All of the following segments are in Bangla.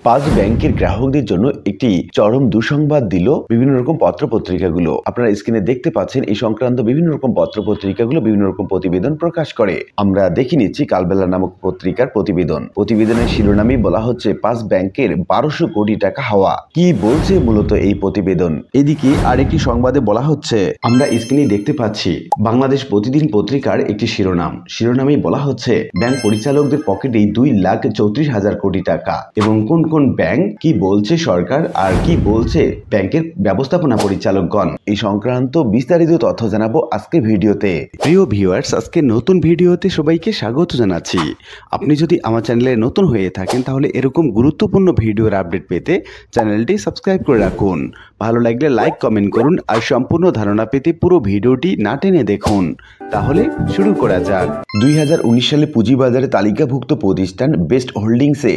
পাঁচ ব্যাংকের গ্রাহকদের জন্য একটি চরম দুঃসংবাদ দিল বিভিন্ন রকম পত্রপত্রিকাগুলো। আপনারা স্ক্রিনে দেখতে পাচ্ছেন এই সংক্রান্ত বিভিন্ন রকম পত্রপত্রিকাগুলো বিভিন্ন রকম প্রতিবেদন প্রকাশ করে। আমরা দেখে নিচ্ছি কালবেলা নামক পত্রিকার প্রতিবেদন। প্রতিবেদনের শিরোনামে বলা হচ্ছে 5 ব্যাংকের 1200 কোটি টাকা হাওয়া। কি বলছে মূলত এই প্রতিবেদন? এদিকে আরেকটি সংবাদে বলা হচ্ছে, আমরা স্ক্রিনে দেখতে পাচ্ছি বাংলাদেশ প্রতিদিন পত্রিকার একটি শিরোনামে বলা হচ্ছে ব্যাংক পরিচালকদের পকেটেই 2,34,000 কোটি টাকা। এবং কোন কোন ব্যাংক, কি বলছে সরকার আর কি বলছে ব্যাংকের ব্যবস্থাপনা পরিচালকগণ, এই সংক্রান্ত বিস্তারিত তথ্য জানাবো আজকে ভিডিওতে। প্রিয় ভিউয়ার্স, আজকে নতুন ভিডিওতে সবাইকে স্বাগত জানাচ্ছি। আপনি যদি আমার চ্যানেলে নতুন হয়ে থাকেন তাহলে এরকম গুরুত্বপূর্ণ ভিডিওর আপডেট পেতে চ্যানেলটি সাবস্ক্রাইব করে রাখুন। ভালো লাগলে লাইক কমেন্ট করুন আর সম্পূর্ণ ধারণা পেতে পুরো ভিডিওটি না টেনে দেখুন। তাহলে শুরু করা যাক। 2019 সালে পুঁজিবাজারে তালিকাভুক্ত প্রতিষ্ঠান বেস্ট হোল্ডিংসে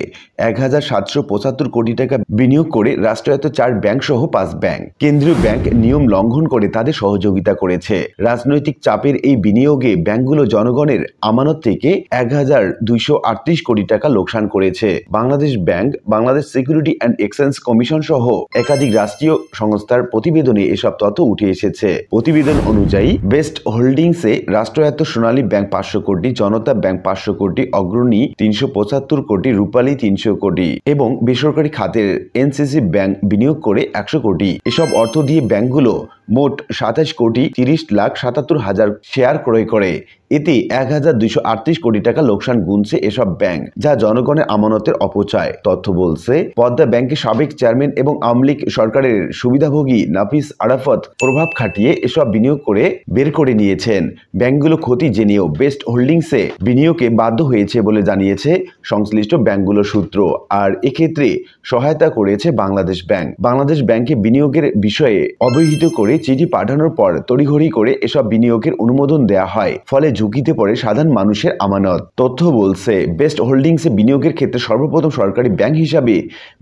1,775 কোটি টাকা বিনিয়োগ করে রাষ্ট্রায়ত্ত 4 ব্যাংক সহ 5 ব্যাংক। কেন্দ্রীয় ব্যাংক নিয়ম লঙ্ঘন করে তাদের সহযোগিতা করেছে। রাজনৈতিক চাপের এই বিনিয়োগে ব্যাংকগুলো জনগণের আমানত থেকে 1,238 কোটি টাকা লোকসান করেছে। Bangladesh bank, Bangladesh security and exchange commission সহ একাধিক রাষ্ট্রীয় সংস্থার প্রতিবেদনে এসব তথ্য উঠে এসেছে। প্রতিবেদন অনুযায়ী বেস্ট হোল্ডিংসে রাষ্ট্রায়ত্ত সোনালী ব্যাংক 500 কোটি, জনতা ব্যাংক 500 কোটি, অগ্রণী 375 কোটি, রূপালী 300 কোটি এবং বেসরকারি খাতের এনসিসি ব্যাংক বিনিয়োগ করে 100 কোটি। এসব অর্থ দিয়ে ব্যাংকগুলো মোট 27 কোটি 30,77,000 শেয়ার ক্রয় করে। এতে 1,238 কোটি টাকা লোকসান গুনছে এসব ব্যাংক, যা জনগণের আমানতের অপচয়। তথ্য বলছে, পদ্মা ব্যাংকের সাবেক চেয়ারম্যান এবং আওয়ামী লীগ সরকারের সুবিধাভোগী নাফিস আরাফাত প্রভাব খাটিয়ে এসব বিনিয়োগ করে বের করে নিয়েছেন। ব্যাংকগুলো ক্ষতি জেনেও বেস্ট হোল্ডিংসে বিনিয়োগে বাধ্য হয়েছে বলে জানিয়েছে সংশ্লিষ্ট ব্যাংকগুলোর সূত্র। আর এক্ষেত্রে সহায়তা করেছে বাংলাদেশ ব্যাংক। বাংলাদেশ ব্যাংকে বিনিয়োগের বিষয়ে অবহিত করে চিঠি পাঠানোর পর তড়িঘড়ি করে এসব বিনিয়োগের অনুমোদন দেয়া হয়, ফলে ঝুঁকিতে পড়ে সাধারণ মানুষের আমানত। তথ্য বলছে, বেস্ট হোল্ডিংসে বিনিয়োগের ক্ষেত্রে সর্বপ্রথম সরকারি ব্যাংক হিসাবে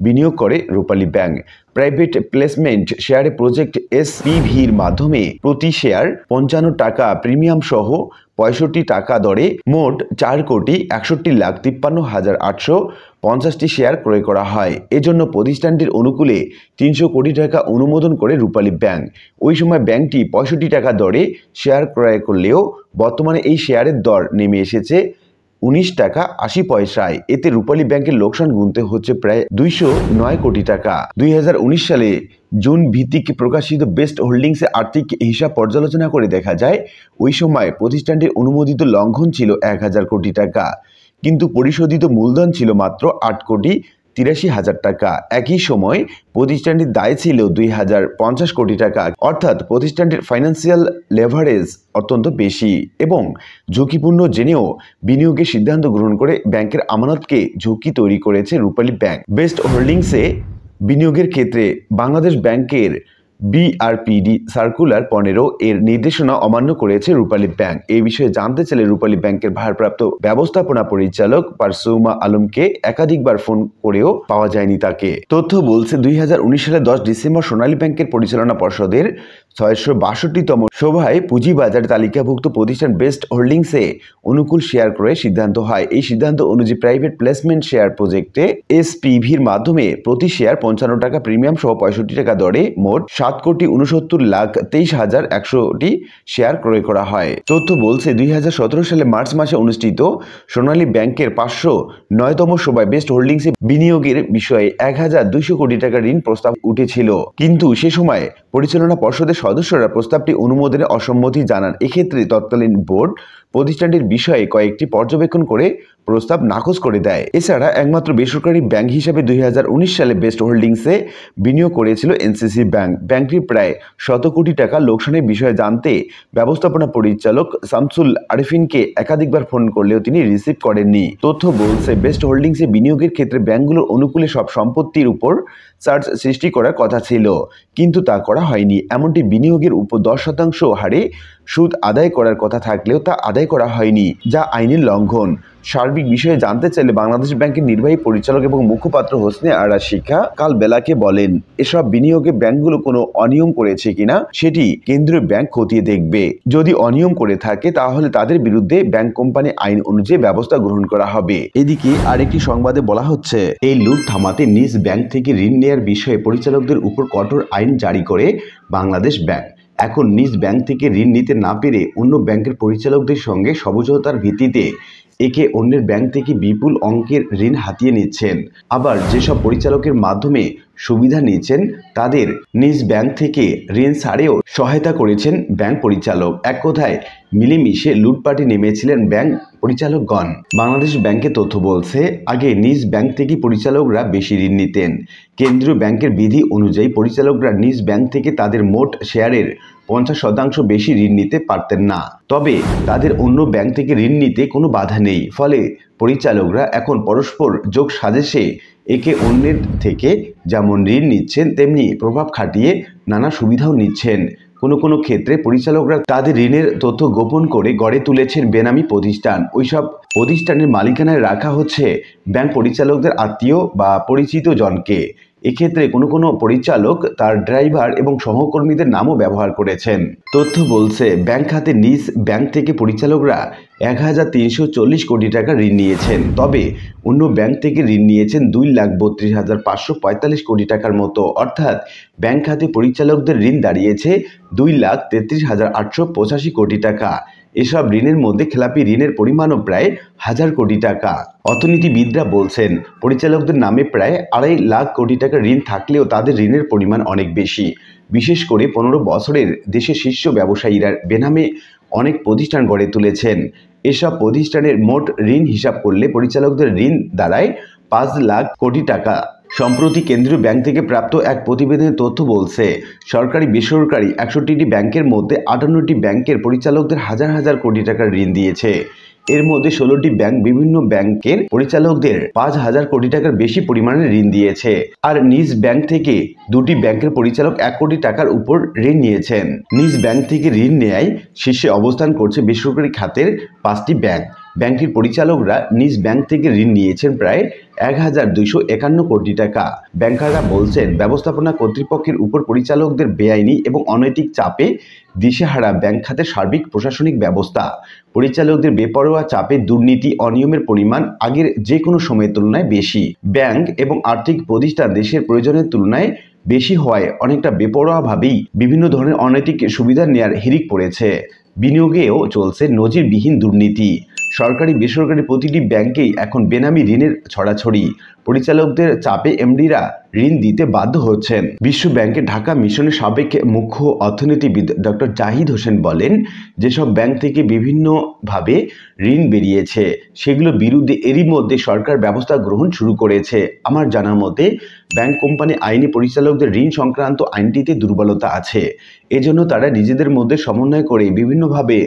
বিনিয়োগ করে রূপালী ব্যাংক। প্রাইভেট প্লেসমেন্ট শেয়ারে প্রজেক্ট এসপিভির মাধ্যমে প্রতি শেয়ার 55 টাকা প্রিমিয়াম সহ 65 টাকা দরে মোট 4,61,53,850টি শেয়ার ক্রয় করা হয়। এজন্য প্রতিষ্ঠানটির অনুকূলে 300 কোটি টাকা অনুমোদন করে রূপালী ব্যাংক। ওই সময় ব্যাংকটি 65 টাকা দরে শেয়ার ক্রয় করলেও বর্তমানে এই শেয়ারের দর নেমে এসেছে 19 টাকা 80 পয়সায়। এতে রূপালী ব্যাংকের লোকসান গুনতে হচ্ছে প্রায় 209 কোটি টাকা। 2019 সালে জুন ভিত্তিক প্রকাশিত বেস্ট হোল্ডিংসে আর্থিক হিসাব পর্যালোচনা করে দেখা যায়, ওই সময় প্রতিষ্ঠানটির অনুমোদিত লঙ্ঘন ছিল 1,000 কোটি টাকা, কিন্তু পরিশোধিত মূলধন ছিল মাত্র 8,83,000 টাকা। একই সময় প্রতিষ্ঠানটির দায় ছিল 2,050 কোটি টাকা। অর্থাৎ প্রতিষ্ঠানটির ফাইন্যান্সিয়াল লেভারেজ অত্যন্ত বেশি এবং ঝুঁকিপূর্ণ জেনেও বিনিয়োগের সিদ্ধান্ত গ্রহণ করে ব্যাংকের আমানতকে ঝুঁকি তৈরি করেছে রূপালী ব্যাংক। বেস্ট হোল্ডিংসে বিনিয়োগের ক্ষেত্রে বাংলাদেশ ব্যাংকের BRPD সার্কুলার 15 এর নির্দেশনা অমান্য করেছে রূপালী ব্যাংক। এই বিষয়ে জানতে চাইলে রূপালী ব্যাংকের ভারপ্রাপ্ত ব্যবস্থাপনা পরিচালক পারসুমা আলমকে একাধিকবার ফোন করেও পাওয়া যায়নি তাকে। তথ্য বলছে, 2019 সালের 10 ডিসেম্বর সোনালী ব্যাংকের পরিচালনা পর্ষদের 662তম সভায় পুঁজিবাজারে তালিকাভুক্ত প্রতিষ্ঠান বেস্ট হোল্ডিংসে অনুকূল শেয়ার ক্রয়ের সিদ্ধান্ত হয়। এই সিদ্ধান্ত অনুযায়ী প্রাইভেট প্লেসমেন্ট শেয়ার প্রজেক্টে এসপিভির মাধ্যমে প্রতি শেয়ার 55 টাকা প্রিমিয়াম সহ 65 টাকা দরে মোট 7,69,23,100টি শেয়ার ক্রয় করা হয়। তথ্য বলছে, 2017 সালে মার্চ মাসে অনুষ্ঠিত সোনালী ব্যাংকের 509তম সভায় বেস্ট হোল্ডিংসে বিনিয়োগের বিষয়ে 1,200 কোটি টাকা ঋণ প্রস্তাব উঠেছিল, কিন্তু সে সময় পরিচালনা পর্ষদের সদস্যরা প্রস্তাবটি অনুমোদনে অসম্মতি জানান। এক্ষেত্রে তৎকালীন বোর্ড প্রতিষ্ঠানটির বিষয়ে কয়েকটি পর্যবেক্ষণ করে প্রস্তাব নাকচ করে দেয়। এছাড়া একমাত্র বেসরকারি ব্যাংক হিসেবে 2019 সালে বেস্ট হোল্ডিংসে বিনিয়োগ করেছিল এনসিসি ব্যাংক। ব্যাংকটির প্রায় 100 কোটি টাকা লোকসানের বিষয়ে জানতে ব্যবস্থাপনা পরিচালক শামসুল আরিফিনকে একাধিকবার ফোন করলেও তিনি রিসিভ করেননি। তথ্য বলছে, বেস্ট হোল্ডিংসে বিনিয়োগের ক্ষেত্রে ব্যাংকগুলোর অনুকূলে সব সম্পত্তির উপর চার্জ সৃষ্টি করার কথা ছিল, কিন্তু তা করা হয়নি। এমনটি বিনিয়োগের উপর 10% হারে সুদ আদায় করার কথা থাকলেও তা আদায় করা হয়নি, যা আইনের লঙ্ঘন। সার্বিক বিষয়ে জানতে চাইলে বাংলাদেশ ব্যাংকের নির্বাহী পরিচালক এবং মুখপাত্র হোসনে আরা শিখা কাল বেলাকে বলেন, এসব বিনিয়োগে ব্যাংকগুলো কোনো অনিয়ম করেছে কিনা সেটি কেন্দ্রীয় ব্যাংক খতিয়ে দেখবে। যদি অনিয়ম করে থাকে তাহলে তাদের বিরুদ্ধে ব্যাংক কোম্পানি আইন অনুযায়ী ব্যবস্থা গ্রহণ করা হবে। এদিকে আরেকটি সংবাদে বলা হচ্ছে, এই লুট থামাতে নিজ ব্যাংক থেকে ঋণ নেয়ার বিষয়ে পরিচালকদের উপর কঠোর আইন জারি করে বাংলাদেশ ব্যাংক। এখন নিজ ব্যাংক থেকে ঋণ নিতে না পেরে অন্য ব্যাংকের পরিচালকদের সঙ্গে সমঝোতার ভিত্তিতে একে অন্যের ব্যাংক থেকে বিপুল অঙ্কের ঋণ হাতিয়ে নিচ্ছেন। আবার যেসব পরিচালকের মাধ্যমে সুবিধা নিচ্ছেন তাদের নিজ ব্যাংক থেকে ঋণ ছাড়েও সহায়তা করেছেন ব্যাংক পরিচালক। এক কথায় মিলেমিশে লুটপাটে নেমেছিলেন ব্যাংক পরিচালকগণ। বাংলাদেশ ব্যাংকের তথ্য বলছে, আগে নিজ ব্যাংক থেকে পরিচালকরা বেশি ঋণ নিতেন। কেন্দ্রীয় ব্যাংকের বিধি অনুযায়ী পরিচালকরা নিজ ব্যাংক থেকে তাদের মোট শেয়ারের 50% বেশি ঋণ নিতে পারতেন না। তবে তাদের অন্য ব্যাংক থেকে ঋণ নিতে কোনো বাধা নেই। ফলে পরিচালকরা এখন পরস্পর যোগ সাজেশে একে অন্যের থেকে যেমন ঋণ নিচ্ছেন তেমনি প্রভাব খাটিয়ে নানা সুবিধাও নিচ্ছেন। কোনো ক্ষেত্রে পরিচালকরা তাদের ঋণের তথ্য গোপন করে গড়ে তুলেছেন বেনামি প্রতিষ্ঠান। ওইসব প্রতিষ্ঠানের মালিকানায় রাখা হচ্ছে ব্যাংক পরিচালকদের আত্মীয় বা পরিচিত জনকে। এক্ষেত্রে কোনো পরিচালক তার ড্রাইভার এবং সহকর্মীদের নামও ব্যবহার করেছেন। তথ্য বলছে, ব্যাংক খাতে নিজ ব্যাংক থেকে পরিচালকরা 1340 কোটি টাকা ঋণ নিয়েছেন। তবে অন্য ব্যাংক থেকে ঋণ নিয়েছেন 2,32,545 কোটি টাকার মতো। অর্থাৎ ব্যাংক খাতে পরিচালকদের ঋণ দাঁড়িয়েছে 2,33,885 কোটি টাকা। এসব ঋণের মধ্যে খেলাপি ঋণের পরিমাণও প্রায় 1000 কোটি টাকা। অর্থনীতিবিদরা বলছেন, পরিচালকদের নামে প্রায় 2.5 লাখ কোটি টাকা ঋণ থাকলেও তাদের ঋণের পরিমাণ অনেক বেশি। বিশেষ করে 15 বছরের দেশের শীর্ষ ব্যবসায়ীরা বেনামে অনেক প্রতিষ্ঠান গড়ে তুলেছেন। এসব প্রতিষ্ঠানের মোট ঋণ হিসাব করলে পরিচালকদের ঋণ দাঁড়ায় 5 লাখ কোটি টাকা। সম্প্রতি কেন্দ্রীয় ব্যাংক থেকে প্রাপ্ত এক প্রতিবেদনের তথ্য বলছে, সরকারি বেসরকারি 61টি ব্যাংকের মধ্যে 58টি ব্যাংকের পরিচালকদের হাজার হাজার কোটি টাকার ঋণ দিয়েছে। এর মধ্যে 16টি ব্যাংক বিভিন্ন ব্যাংকের পরিচালকদের 5,000 কোটি টাকার বেশি পরিমাণে ঋণ দিয়েছে। আর নিজ ব্যাংক থেকে 2টি ব্যাংকের পরিচালক 1 কোটি টাকার উপর ঋণ নিয়েছেন। নিজ ব্যাংক থেকে ঋণ নেয় শীর্ষে অবস্থান করছে বেসরকারি খাতের 5টি ব্যাংক। ব্যাংকটির পরিচালকরা নিজ ব্যাংক থেকে ঋণ নিয়েছেন প্রায় 1,251 কোটি টাকা। ব্যাংকাররা বলছেন, ব্যবস্থাপনা কর্তৃপক্ষের উপর পরিচালকদের বেআইনি এবং অনৈতিক চাপে দিশেহারা ব্যাংক খাতের সার্বিক প্রশাসনিক ব্যবস্থা। পরিচালকদের বেপরোয়া চাপে দুর্নীতি অনিয়মের পরিমাণ আগের যে কোনো সময়ের তুলনায় বেশি। ব্যাংক এবং আর্থিক প্রতিষ্ঠান দেশের প্রয়োজনের তুলনায় বেশি হওয়ায় অনেকটা বেপরোয়াভাবেই বিভিন্ন ধরনের অনৈতিক সুবিধা নেয়ার হিড়িক পড়েছে। বিনিয়োগেও চলছে নজিরবিহীন দুর্নীতি। সরকারি বেসরকারি প্রতিটি ব্যাংকেই এখন বেনামি ঋণের ছড়াছড়ি। পরিচালকদের চাপে এমডিরা ঋণ দিতে বাধ্য হচ্ছেন। বিশ্ব ব্যাংকের ঢাকা মিশনের সাবেক মুখ্য অর্থনীতিবিদ ডক্টর জাহিদ হোসেন বলেন, যেসব ব্যাংক থেকে বিভিন্নভাবে ঋণ বেরিয়েছে সেগুলোর বিরুদ্ধে এরই মধ্যে সরকার ব্যবস্থা গ্রহণ শুরু করেছে। আমার জানা মতে ব্যাংক কোম্পানি আইনে পরিচালকদের ঋণ সংক্রান্ত আইনটিতে দুর্বলতা আছে। এজন্য তারা নিজেদের মধ্যে সমন্বয় করে বিভিন্নভাবে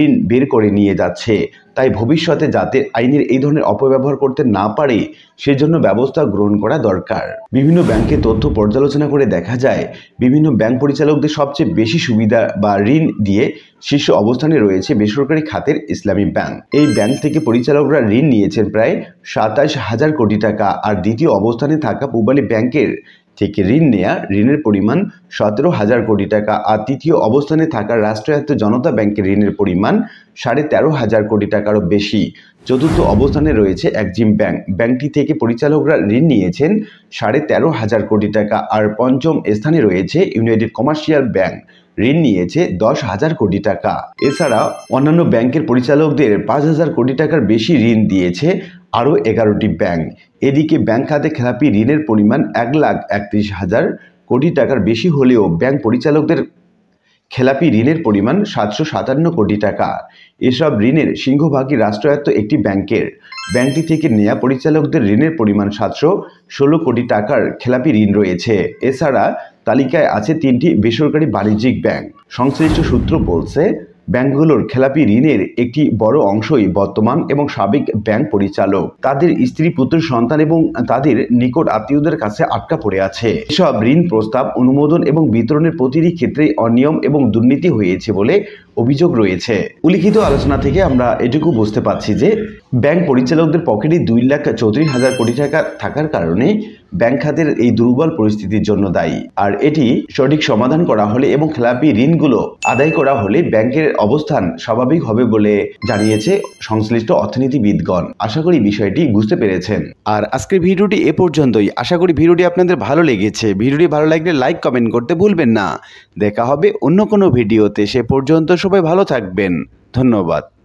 ঋণ বের করে নিয়ে যাচ্ছে। তাই ভবিষ্যতে যাতে আইনের এই ধরনের অপব্যবহার করতে না পারে সেজন্য ব্যবস্থা গ্রহণ করা দরকার। বিভিন্ন ব্যাংকের তথ্য পর্যালোচনা করে দেখা যায়, বিভিন্ন ব্যাংক পরিচালকদের সবচেয়ে বেশি সুবিধা বা ঋণ দিয়ে শীর্ষ অবস্থানে রয়েছে বেসরকারি খাতের ইসলামী ব্যাংক। এই ব্যাংক থেকে পরিচালকরা ঋণ নিয়েছেন প্রায় 27,000 কোটি টাকা। আর দ্বিতীয় অবস্থানে থাকা পূবালী ব্যাংকের থেকে ঋণ নেয়া ঋণের পরিমাণ 17,000 কোটি টাকা। আর তৃতীয় অবস্থানে থাকা রাষ্ট্রায়ত্ত জনতা ব্যাংকের ঋণের পরিমাণ 13,500 কোটি টাকারও বেশি। চতুর্থ অবস্থানে রয়েছে এক্সিম ব্যাংক। ব্যাংকটি থেকে পরিচালকরা ঋণ নিয়েছেন 13,500 কোটি টাকা। আর পঞ্চম স্থানে রয়েছে ইউনাইটেড কমার্শিয়াল ব্যাংক, ঋণ নিয়েছে 10,000 কোটি টাকা। এছাড়া অন্যান্য ব্যাংকের পরিচালকদের 5,000 কোটি টাকার বেশি ঋণ দিয়েছে আরও 11টি ব্যাংক। এদিকে ব্যাংক খাতে খেলাপি ঋণের পরিমাণ 1,31,000 কোটি টাকার বেশি হলেও ব্যাংক পরিচালকদের খেলাপি ঋণের পরিমাণ 757 কোটি টাকা। এসব ঋণের সিংহভাগই রাষ্ট্রায়ত্ত একটি ব্যাংকের। ব্যাংকটি থেকে নেয়া পরিচালকদের ঋণের পরিমাণ 716 কোটি টাকার খেলাপি ঋণ রয়েছে। এছাড়া তালিকায় আছে 3টি বেসরকারি বাণিজ্যিক ব্যাংক। সংশ্লিষ্ট সূত্র বলছে, ব্যাংকগুলোর খেলাপি ঋণের একটি বড় অংশই বর্তমান এবং সাবেক ব্যাংক পরিচালক, তাদের স্ত্রী, পুত্র, সন্তান এবং তাদের নিকট আত্মীয়দের কাছে আটকা পড়ে আছে। এসব ঋণ প্রস্তাব, অনুমোদন এবং বিতরণের প্রতিটি ক্ষেত্রেই অনিয়ম এবং দুর্নীতি হয়েছে বলে অভিযোগ রয়েছে। উল্লিখিত আলোচনা থেকে আমরা এটুকু বুঝতে পারছি যে ব্যাংক পরিচালকদের পকেটে 2,34,000 কোটি টাকা থাকার কারণে ব্যাংক খাতের এই দুর্বল পরিস্থিতির জন্য দায়ী। আর এটি সঠিক সমাধান করা হলে এবং খেলাপি ঋণগুলো আদায় করা হলে ব্যাংকের অবস্থান স্বাভাবিক হবে বলে জানিয়েছে সংশ্লিষ্ট অর্থনীতিবিদগণ। আশা করি বিষয়টি বুঝতে পেরেছেন। আর আজকের ভিডিওটি এ পর্যন্তই। আশা করি ভিডিওটি আপনাদের ভালো লেগেছে। ভিডিওটি ভালো লাগলে লাইক, কমেন্ট করতে ভুলবেন না। দেখা হবে অন্য কোনো ভিডিওতে। সে পর্যন্ত সবাই ভালো থাকবেন। ধন্যবাদ।